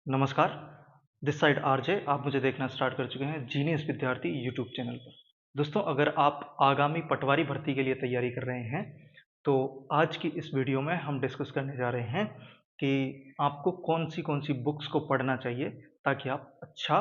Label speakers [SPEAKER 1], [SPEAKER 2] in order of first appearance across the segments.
[SPEAKER 1] नमस्कार, this side RJ. आप मुझे देखना स्टार्ट कर चुके हैं जीनियस विद्यार्थी यूट्यूब चैनल पर। दोस्तों, अगर आप आगामी पटवारी भर्ती के लिए तैयारी कर रहे हैं, तो आज की इस वीडियो में हम डिस्कस करने जा रहे हैं कि आपको कौन-सी बुक्स को पढ़ना चाहिए ताकि आप अच्छा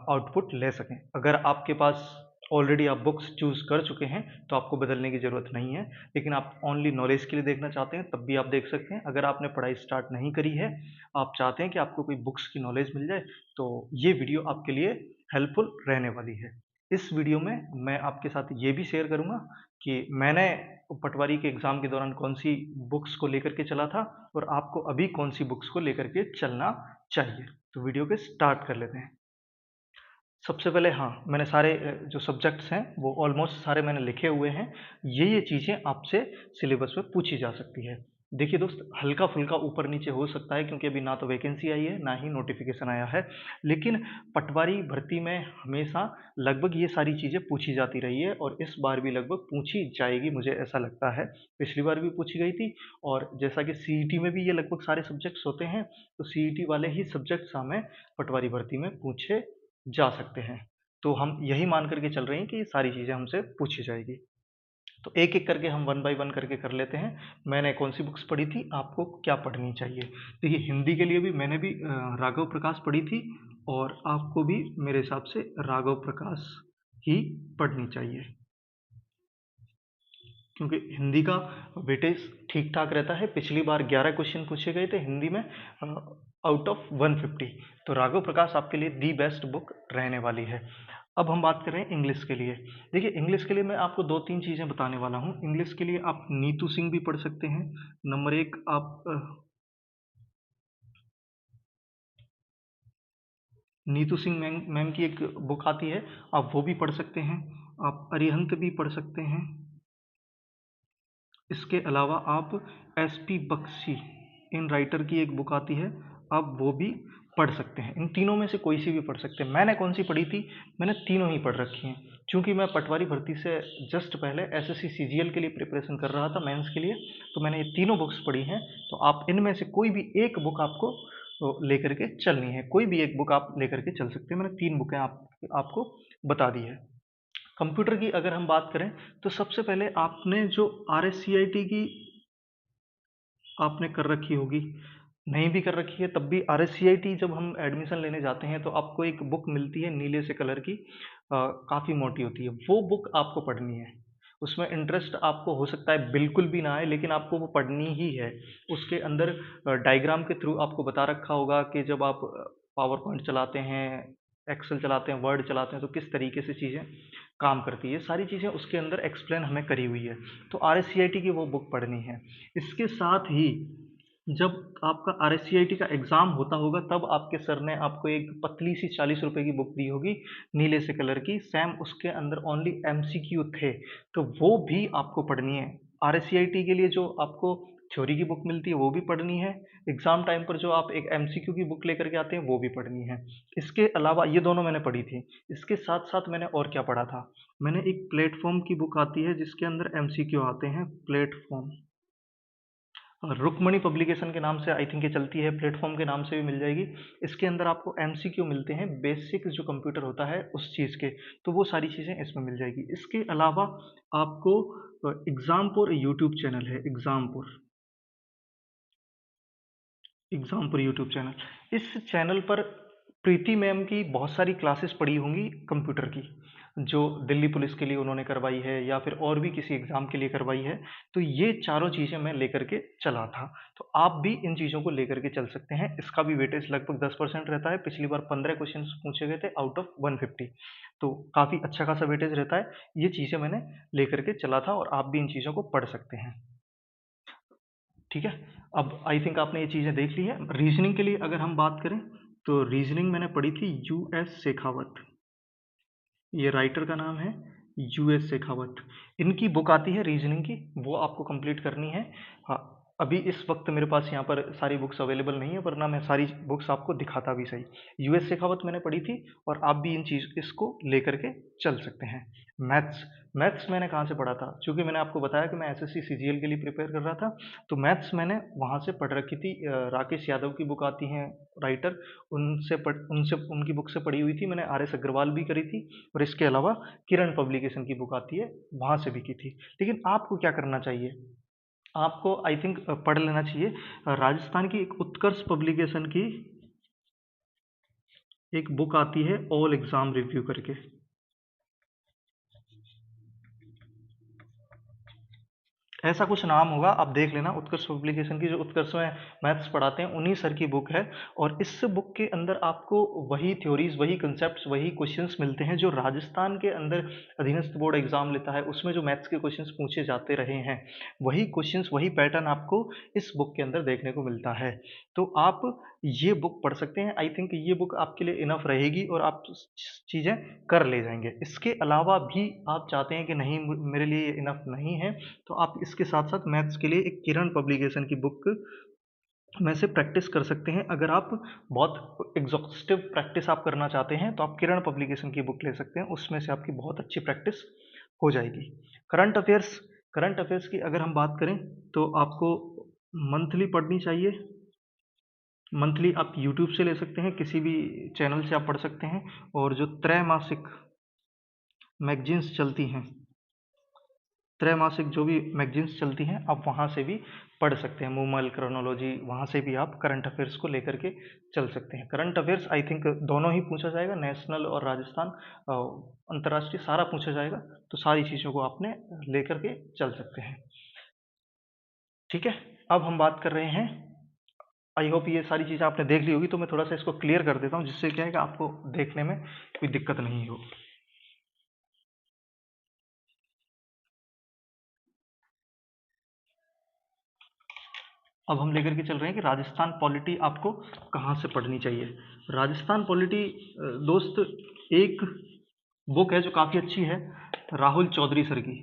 [SPEAKER 1] आउटपुट ले सकें। अगर आपके पास ऑलरेडी आप बुक्स चूज़ कर चुके हैं, तो आपको बदलने की ज़रूरत नहीं है, लेकिन आप ओनली नॉलेज के लिए देखना चाहते हैं, तब भी आप देख सकते हैं। अगर आपने पढ़ाई स्टार्ट नहीं करी है, आप चाहते हैं कि आपको कोई बुक्स की नॉलेज मिल जाए, तो ये वीडियो आपके लिए हेल्पफुल रहने वाली है। इस वीडियो में मैं आपके साथ ये भी शेयर करूँगा कि मैंने पटवारी के एग्ज़ाम के दौरान कौन-सी बुक्स को लेकर के चला था और आपको अभी कौन-सी बुक्स को लेकर के चलना चाहिए। तो वीडियो के स्टार्ट कर लेते हैं। सबसे पहले हाँ, मैंने सारे जो सब्जेक्ट्स हैं वो ऑलमोस्ट सारे मैंने लिखे हुए हैं। ये चीज़ें आपसे सिलेबस में पूछी जा सकती है। देखिए दोस्त, हल्का-फुल्का ऊपर-नीचे हो सकता है क्योंकि अभी ना तो वैकेंसी आई है, ना ही नोटिफ़िकेशन आया है। लेकिन पटवारी भर्ती में हमेशा लगभग ये सारी चीज़ें पूछी जाती रही है और इस बार भी लगभग पूछी जाएगी, मुझे ऐसा लगता है। पिछली बार भी पूछी गई थी और जैसा कि सीईटी में भी ये लगभग सारे सब्जेक्ट्स होते हैं, तो सीईटी वाले ही सब्जेक्ट्स हमें पटवारी भर्ती में पूछे जा सकते हैं। तो हम यही मान करके चल रहे हैं कि ये सारी चीज़ें हमसे पूछी जाएगी। तो एक-एक करके हम वन बाय वन करके कर लेते हैं। मैंने कौन-सी बुक्स पढ़ी थी, आपको क्या पढ़नी चाहिए। देखिए, हिंदी के लिए भी मैंने भी राघव प्रकाश पढ़ी थी और आपको भी मेरे हिसाब से राघव प्रकाश ही पढ़नी चाहिए। क्योंकि हिंदी का वेटेज ठीक-ठाक रहता है। पिछली बार 11 क्वेश्चन पूछे गए थे हिंदी में आउट ऑफ 150। तो राघव प्रकाश आपके लिए दी बेस्ट बुक रहने वाली है। अब हम बात करें इंग्लिश के लिए। देखिए, इंग्लिश के लिए मैं आपको 2-3 चीज़ें बताने वाला हूँ। इंग्लिश के लिए आप नीतू सिंह भी पढ़ सकते हैं। नंबर 1 आप नीतू सिंह मैम मैम की एक बुक आती है, आप वो भी पढ़ सकते हैं। आप अरिहंत भी पढ़ सकते हैं। इसके अलावा आप एसपी बख्शी इन राइटर की एक बुक आती है, आप वो भी पढ़ सकते हैं। इन तीनों में से कोई सी भी पढ़ सकते हैं। मैंने कौन सी पढ़ी थी, मैंने तीनों ही पढ़ रखी हैं। चूंकि मैं पटवारी भर्ती से जस्ट पहले एसएससी सीजीएल के लिए प्रिपरेशन कर रहा था, मेंस के लिए, तो मैंने ये तीनों बुक्स पढ़ी हैं। तो आप इनमें से कोई भी एक बुक आपको लेकर के चलनी है। कोई भी एक बुक आप लेकर के चल सकते हैं। मैंने 3 बुकें आपको बता दी है। कंप्यूटर की अगर हम बात करें, तो सबसे पहले आपने जो आरएससीआईटी की आपने कर रखी होगी, नहीं भी कर रखी है तब भी आरएससीआईटी जब हम एडमिशन लेने जाते हैं तो आपको एक बुक मिलती है नीले से कलर की, काफ़ी मोटी होती है। वो बुक आपको पढ़नी है। उसमें इंटरेस्ट आपको हो सकता है बिल्कुल भी ना आए, लेकिन आपको वो पढ़नी ही है। उसके अंदर डायग्राम के थ्रू आपको बता रखा होगा कि जब आप पावर पॉइंट चलाते हैं, एक्सेल चलाते हैं, वर्ड चलाते हैं, तो किस तरीके से चीज़ें काम करती है। सारी चीज़ें उसके अंदर एक्सप्लेन हमें करी हुई है। तो आरएससीआईटी की वो बुक पढ़नी है। इसके साथ ही जब आपका आरएससीआईटी का एग्ज़ाम होता होगा, तब आपके सर ने आपको एक पतली सी 40 रुपए की बुक दी होगी, नीले से कलर की। सेम उसके अंदर ओनली एमसीक्यू थे, तो वो भी आपको पढ़नी है। आरएससीआईटी के लिए जो आपको थ्योरी की बुक मिलती है वो भी पढ़नी है। एग्ज़ाम टाइम पर जो आप एक एमसीक्यू की बुक लेकर के आते हैं वो भी पढ़नी है। इसके अलावा ये दोनों मैंने पढ़ी थी। इसके साथ साथ मैंने और क्या पढ़ा था, मैंने एक प्लेटफॉर्म की बुक आती है जिसके अंदर एमसीक्यू आते हैं। प्लेटफॉर्म, रुक्मणी पब्लिकेशन के नाम से आई थिंक ये चलती है, प्लेटफॉर्म के नाम से भी मिल जाएगी। इसके अंदर आपको एमसीक्यू मिलते हैं, बेसिक जो कंप्यूटर होता है उस चीज़ के, तो वो सारी चीज़ें इसमें मिल जाएगी। इसके अलावा आपको एग्जामपुर यूट्यूब चैनल है, एग्जामपुर यूट्यूब चैनल। इस चैनल पर प्रीति मैम की बहुत सारी क्लासेस पड़ी होंगी कंप्यूटर की, जो दिल्ली पुलिस के लिए उन्होंने करवाई है या फिर और भी किसी एग्ज़ाम के लिए करवाई है। तो ये चारों चीज़ें मैं लेकर के चला था। तो आप भी इन चीज़ों को लेकर के चल सकते हैं। इसका भी वेटेज लगभग 10% रहता है। पिछली बार 15 क्वेश्चन पूछे गए थे आउट ऑफ 150, तो काफ़ी अच्छा खासा वेटेज रहता है। ये चीज़ें मैंने लेकर के चला था और आप भी इन चीज़ों को पढ़ सकते हैं। ठीक है, अब आई थिंक आपने ये चीज़ें देख ली है। रीजनिंग के लिए अगर हम बात करें, तो रीजनिंग मैंने पढ़ी थी यूएस शेखावत। ये राइटर का नाम है यूएस शेखावत। इनकी बुक आती है रीजनिंग की, वो आपको कंप्लीट करनी है। हाँ, अभी इस वक्त मेरे पास यहाँ पर सारी बुक्स अवेलेबल नहीं है, वरना मैं सारी बुक्स आपको दिखाता भी सही। यूएस शेखावत मैंने पढ़ी थी, और आप भी इन चीज़ इसको लेकर के चल सकते हैं। मैथ्स मैथ्स मैंने कहाँ से पढ़ा था, क्योंकि मैंने आपको बताया कि मैं एसएससी सीजीएल के लिए प्रिपेयर कर रहा था, तो मैथ्स मैंने वहाँ से पढ़ रखी थी। राकेश यादव की बुक आती हैं राइटर, उनसे उनकी बुक से पढ़ी हुई थी मैंने। आर एस अग्रवाल भी करी थी, और इसके अलावा किरण पब्लिकेशन की बुक आती है, वहाँ से भी की थी। लेकिन आपको क्या करना चाहिए, आपको आई थिंक पढ़ लेना चाहिए राजस्थान की एक उत्कर्ष पब्लिकेशन की एक बुक आती है ऑल एग्जाम रिव्यू करके। ऐसा कुछ नाम होगा, आप देख लेना। उत्कर्ष पब्लिकेशन की, जो उत्कर्ष में मैथ्स पढ़ाते हैं, उन्हीं सर की बुक है। और इस बुक के अंदर आपको वही थ्योरीज, वही कंसेप्ट्स, वही क्वेश्चंस मिलते हैं जो राजस्थान के अंदर अधीनस्थ बोर्ड एग्जाम लेता है, उसमें जो मैथ्स के क्वेश्चंस पूछे जाते रहे हैं, वही क्वेश्चंस, वही पैटर्न आपको इस बुक के अंदर देखने को मिलता है। तो आप ये बुक पढ़ सकते हैं। आई थिंक ये बुक आपके लिए इनफ रहेगी, और आप चीज़ें कर ले जाएंगे। इसके अलावा भी आप चाहते हैं कि नहीं, मेरे लिए इनफ नहीं है, तो आप इसके साथ साथ मैथ्स के लिए एक किरण पब्लिकेशन की बुक में से प्रैक्टिस कर सकते हैं। अगर आप बहुत एग्जॉस्टिव प्रैक्टिस आप करना चाहते हैं, तो आप किरण पब्लिकेशन की बुक ले सकते हैं, उसमें से आपकी बहुत अच्छी प्रैक्टिस हो जाएगी। करंट अफेयर्स की अगर हम बात करें, तो आपको मंथली पढ़नी चाहिए। मंथली आप यूट्यूब से ले सकते हैं, किसी भी चैनल से आप पढ़ सकते हैं। और जो त्रैमासिक मैगजीन्स चलती हैं, त्रैमासिक जो भी मैगजीन्स चलती हैं, आप वहाँ से भी पढ़ सकते हैं। मूमल, क्रोनोलॉजी, वहाँ से भी आप करंट अफेयर्स को लेकर के चल सकते हैं। करंट अफेयर्स आई थिंक दोनों ही पूछा जाएगा, नेशनल और राजस्थान, अंतर्राष्ट्रीय सारा पूछा जाएगा, तो सारी चीज़ों को आपने लेकर के चल सकते हैं। ठीक है, अब हम बात कर रहे हैं, आई होप ये सारी चीज़ें आपने देख ली होगी, तो मैं थोड़ा सा इसको क्लियर कर देता हूँ, जिससे क्या है कि आपको देखने में कोई दिक्कत नहीं हो। अब हम लेकर के चल रहे हैं कि राजस्थान पॉलिटी आपको कहाँ से पढ़नी चाहिए। राजस्थान पॉलिटी दोस्त, एक बुक है जो काफ़ी अच्छी है, राहुल चौधरी सर की।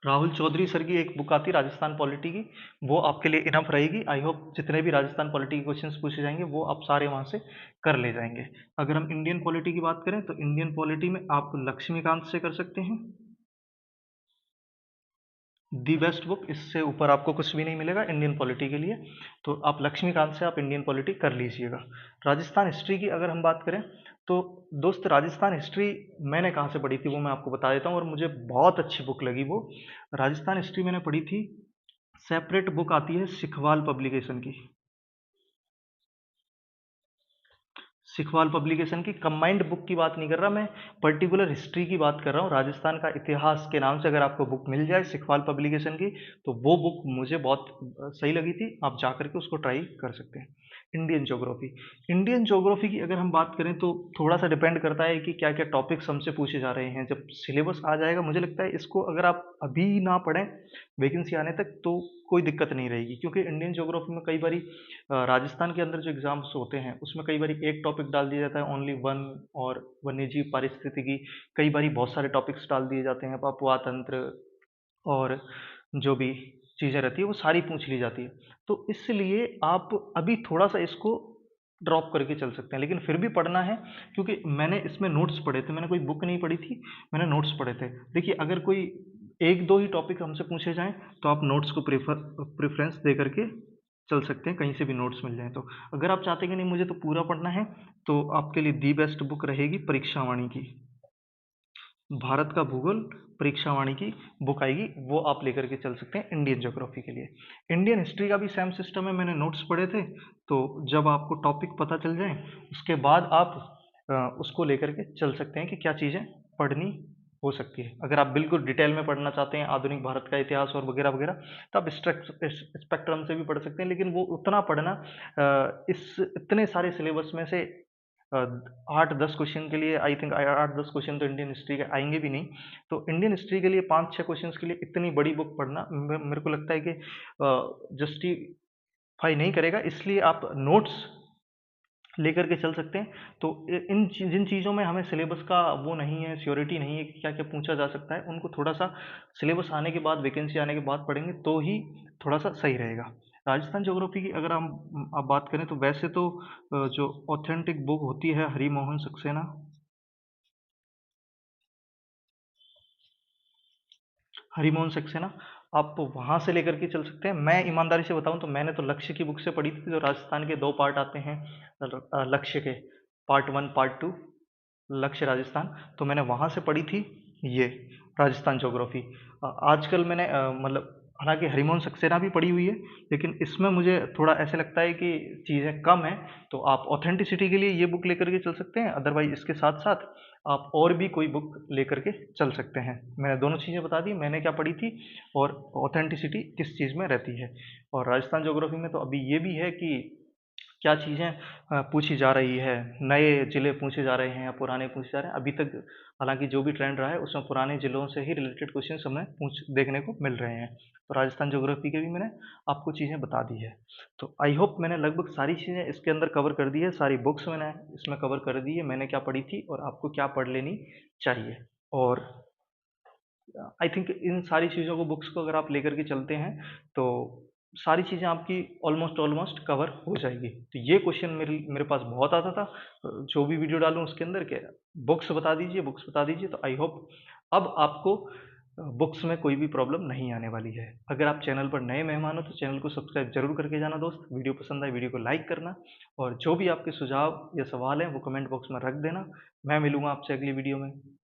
[SPEAKER 1] राहुल चौधरी सर की एक बुक आती है राजस्थान पॉलिटी की, वो आपके लिए इनफ रहेगी। आई होप जितने भी राजस्थान पॉलिटी के क्वेश्चंस पूछे जाएंगे, वो आप सारे वहाँ से कर ले जाएंगे। अगर हम इंडियन पॉलिटी की बात करें, तो इंडियन पॉलिटी में आप लक्ष्मीकांत से कर सकते हैं, दी बेस्ट बुक। इससे ऊपर आपको कुछ भी नहीं मिलेगा इंडियन पॉलिटी के लिए, तो आप लक्ष्मीकांत से आप इंडियन पॉलिटी कर लीजिएगा। राजस्थान हिस्ट्री की अगर हम बात करें, तो दोस्त राजस्थान हिस्ट्री मैंने कहाँ से पढ़ी थी वो मैं आपको बता देता हूँ, और मुझे बहुत अच्छी बुक लगी वो। राजस्थान हिस्ट्री मैंने पढ़ी थी, सेपरेट बुक आती है सिखवाल पब्लिकेशन की। सिखवाल पब्लिकेशन की कंबाइंड बुक की बात नहीं कर रहा मैं, पर्टिकुलर हिस्ट्री की बात कर रहा हूँ। राजस्थान का इतिहास के नाम से अगर आपको बुक मिल जाए सिखवाल पब्लिकेशन की, तो वो बुक मुझे बहुत सही लगी थी, आप जा करके उसको ट्राई कर सकते हैं। इंडियन ज्योग्राफी की अगर हम बात करें, तो थोड़ा सा डिपेंड करता है कि क्या क्या टॉपिक्स हमसे पूछे जा रहे हैं। जब सिलेबस आ जाएगा, मुझे लगता है इसको अगर आप अभी ना पढ़ें वैकेंसी आने तक, तो कोई दिक्कत नहीं रहेगी। क्योंकि इंडियन ज्योग्राफी में कई बारी राजस्थान के अंदर जो एग्जाम्स होते हैं, उसमें कई बारी एक टॉपिक डाल दिया जाता है, ओनली वन, और वन्यजीव पारिस्थितिकी। कई बारी बहुत सारे टॉपिक्स डाल दिए जाते हैं, पपुआ तंत्र, और जो भी चीज़ें रहती है वो सारी पूछ ली जाती है। तो इसलिए आप अभी थोड़ा सा इसको ड्रॉप करके चल सकते हैं, लेकिन फिर भी पढ़ना है, क्योंकि मैंने इसमें नोट्स पढ़े थे, मैंने कोई बुक नहीं पढ़ी थी, मैंने नोट्स पढ़े थे। देखिए, अगर कोई एक दो ही टॉपिक हमसे पूछे जाएं, तो आप नोट्स को प्रेफरेंस दे करके चल सकते हैं, कहीं से भी नोट्स मिल जाएं तो। अगर आप चाहते हैं कि नहीं मुझे तो पूरा पढ़ना है, तो आपके लिए दी बेस्ट बुक रहेगी परीक्षावाणी की। भारत का भूगोल परीक्षावाणी की बुक आएगी, वो आप लेकर के चल सकते हैं इंडियन ज्योग्राफी के लिए। इंडियन हिस्ट्री का भी सेम सिस्टम है, मैंने नोट्स पढ़े थे, तो जब आपको टॉपिक पता चल जाए, उसके बाद आप उसको लेकर के चल सकते हैं कि क्या चीज़ें पढ़नी हो सकती है। अगर आप बिल्कुल डिटेल में पढ़ना चाहते हैं आधुनिक भारत का इतिहास और वगैरह वगैरह, तो आप स्पेक्ट्रम से भी पढ़ सकते हैं, लेकिन वो उतना पढ़ना इस इतने सारे सिलेबस में से 8-10 क्वेश्चन के लिए, आई थिंक 8-10 क्वेश्चन तो इंडियन हिस्ट्री के आएंगे भी नहीं। तो इंडियन हिस्ट्री के लिए 5-6 क्वेश्चन के लिए इतनी बड़ी बुक पढ़ना मेरे को लगता है कि जस्टिफाई नहीं करेगा। इसलिए आप नोट्स लेकर के चल सकते हैं। तो जिन चीज़ों में हमें सिलेबस का वो नहीं है, श्योरिटी नहीं है कि क्या-क्या पूछा जा सकता है, उनको थोड़ा-सा सिलेबस आने के बाद, वैकेंसी आने के बाद पढ़ेंगे तो ही थोड़ा-सा सही रहेगा। राजस्थान ज्योग्राफी की अगर हम अब बात करें तो वैसे तो जो ऑथेंटिक बुक होती है हरिमोहन सक्सेना, हरिमोहन सक्सेना, आप वहाँ से लेकर के चल सकते हैं। मैं ईमानदारी से बताऊँ तो मैंने तो लक्ष्य की बुक से पढ़ी थी, जो राजस्थान के 2 पार्ट आते हैं लक्ष्य के, पार्ट 1, पार्ट 2, लक्ष्य राजस्थान, तो मैंने वहाँ से पढ़ी थी ये राजस्थान ज्योग्राफी। आजकल मैंने मतलब हालाँकि हरिमोहन सक्सेना भी पढ़ी हुई है, लेकिन इसमें मुझे थोड़ा ऐसे लगता है कि चीज़ें कम हैं, तो आप ऑथेंटिसिटी के लिए ये बुक लेकर के चल सकते हैं, अदरवाइज़ इसके साथ-साथ आप और भी कोई बुक लेकर के चल सकते हैं। मैंने दोनों चीज़ें बता दी, मैंने क्या पढ़ी थी और ऑथेंटिसिटी किस चीज़ में रहती है। और राजस्थान ज्योग्राफी में तो अभी ये भी है कि क्या चीज़ें पूछी जा रही है, नए ज़िले पूछे जा रहे हैं या पुराने पूछे जा रहे हैं। अभी तक हालाँकि जो भी ट्रेंड रहा है उसमें पुराने ज़िलों से ही रिलेटेड क्वेश्चंस हमें देखने को मिल रहे हैं। तो राजस्थान ज्योग्राफी के भी मैंने आपको चीज़ें बता दी है। तो आई होप मैंने लगभग सारी चीज़ें इसके अंदर कवर कर दी है, सारी बुक्स मैंने इसमें कवर कर दी है, मैंने क्या पढ़ी थी और आपको क्या पढ़ लेनी चाहिए। और आई थिंक इन सारी चीज़ों को, बुक्स को अगर आप लेकर के चलते हैं तो सारी चीज़ें आपकी ऑलमोस्ट ऑलमोस्ट कवर हो जाएगी। तो ये क्वेश्चन मेरे मेरे पास बहुत आता था, जो भी वीडियो डालूँ उसके अंदर के बुक्स बता दीजिए, बुक्स बता दीजिए। तो आई होप अब आपको बुक्स में कोई भी प्रॉब्लम नहीं आने वाली है। अगर आप चैनल पर नए मेहमान हो तो चैनल को सब्सक्राइब जरूर करके जाना दोस्त। वीडियो पसंद आए वीडियो को लाइक करना, और जो भी आपके सुझाव या सवाल हैं वो कमेंट बॉक्स में रख देना। मैं मिलूंगा आपसे अगली वीडियो में।